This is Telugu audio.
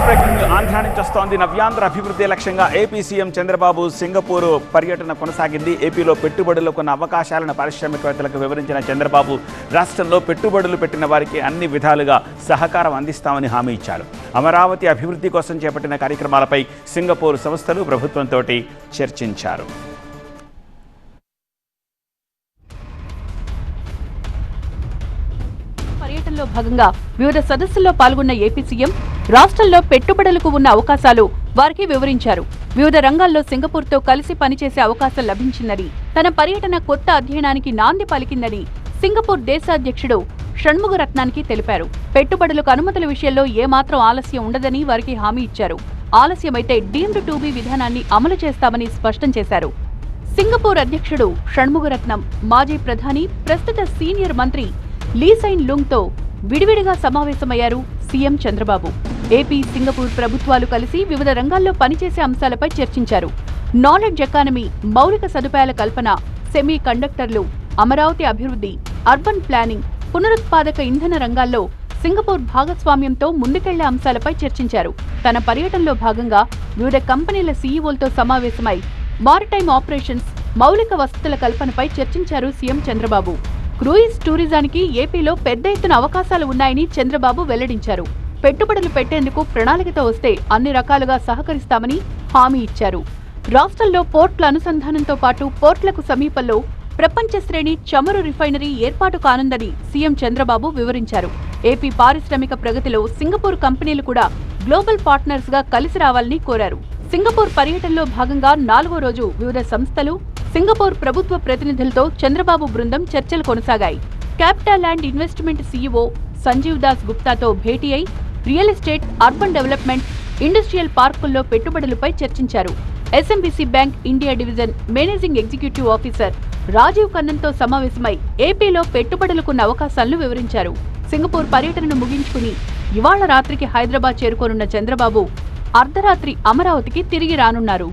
బ్రేకింగ్ ఆంధ్ర నుంచి వస్తోంది. నవ్యాంధ్ర అభివృద్ధి లక్ష్యంగా ఏపీ సీఎం చంద్రబాబు సింగపూర్ పర్యటన కొనసాగింది. ఏపీలో పెట్టుబడులకు ఉన్న అవకాశాలను పారిశ్రామికవేత్తలకు వివరించిన చంద్రబాబు రాష్ట్రంలో పెట్టుబడులు పెట్టిన వారికి అన్ని విధాలుగా సహకారం అందిస్తామని హామీ ఇచ్చారు. అమరావతి అభివృద్ధి కోసం చేపట్టిన కార్యక్రమాలపై సింగపూర్ సంస్థలు ప్రభుత్వంతో చర్చించారు. పర్యటనలో భాగంగా వివిధ సదస్సుల్లో పాల్గొన్న ఏపీ సీఎం రాష్ట్రంలో పెట్టుబడులకు ఉన్న అవకాశాలు వారికి వివరించారు. వివిధ రంగాల్లో సింగపూర్తో కలిసి పనిచేసే అవకాశం లభించిందని, తన పర్యటన కొత్త అధ్యయనానికి నాంది పలికిందని సింగపూర్ దేశాధ్యక్షుడు షణ్ముగరత్నానికి తెలిపారు. పెట్టుబడులకు అనుమతుల విషయంలో ఏమాత్రం ఆలస్యం ఉండదని వారికి హామీ ఇచ్చారు. ఆలస్యమైతే డీమ్డ్ టు బి విధానాన్ని అమలు చేస్తామని స్పష్టం చేశారు. సింగపూర్ అధ్యక్షుడు షణ్ముగరత్నం మాజీ ప్రధాని, ప్రస్తుత సీనియర్ మంత్రి లీ సైన్ లుంగ్తో విడివిడిగా సమావేశమయ్యారు సీఎం చంద్రబాబు. ఏపీ, సింగపూర్ ప్రభుత్వాలు కలిసి వివిధ రంగాల్లో పనిచేసే అంశాలపై చర్చించారు. నాలెడ్జ్ ఎకానమీ, మౌలిక సదుపాయాల కల్పన, సెమీ కండక్టర్లు, అమరావతి అభివృద్ధి, అర్బన్ ప్లానింగ్, పునరుత్పాదక ఇంధన రంగాల్లో సింగపూర్ భాగస్వామ్యంతో ముందుకెళ్లే అంశాలపై చర్చించారు. తన పర్యటనలో భాగంగా వివిధ కంపెనీల సీఈఓలతో సమావేశమై మారిటైమ్ ఆపరేషన్స్, మౌలిక వసతుల కల్పనపై చర్చించారు సీఎం చంద్రబాబు. క్రూయిజ్ టూరిజానికి ఏపీలో పెద్ద ఎత్తున అవకాశాలు ఉన్నాయని చంద్రబాబు వెల్లడించారు. పెట్టుబడులు పెట్టేందుకు ప్రణాళికతో వస్తే అన్ని రకాలుగా సహకరిస్తామని హామీ ఇచ్చారు. రాష్ట్రంలో పోర్ట్ల అనుసంధానంతో పాటు పోర్ట్లకు సమీపంలో ప్రపంచ శ్రేణి చమురు రిఫైనరీ ఏర్పాటు కానుందని సీఎం చంద్రబాబు వివరించారు. ఏపీ పారిశ్రామిక ప్రగతిలో సింగపూర్ కంపెనీలు కూడా గ్లోబల్ పార్ట్నర్స్ గా కలిసి రావాలని కోరారు. సింగపూర్ పర్యటనలో భాగంగా 4వ రోజు వివిధ సంస్థలు, సింగపూర్ ప్రభుత్వ ప్రతినిధులతో చంద్రబాబు బృందం చర్చలు కొనసాగాయి. Capital Land investment CEO Sanjeev Das గుప్తాతో భేటీ అయి real estate, urban development, industrial పార్కుల్లో పెట్టుబడులపై చర్చించారు. SMBC bank India division managing executive officer Rajeev కన్నన్తో సమావేశమై ఏపీలో పెట్టుబడులకున్న అవకాశాలను వివరించారు. సింగపూర్ పర్యటనను ముగించుకుని ఇవాళ రాత్రికి హైదరాబాద్ చేరుకోనున్న చంద్రబాబు అర్ధరాత్రి అమరావతికి తిరిగి రానున్నారు.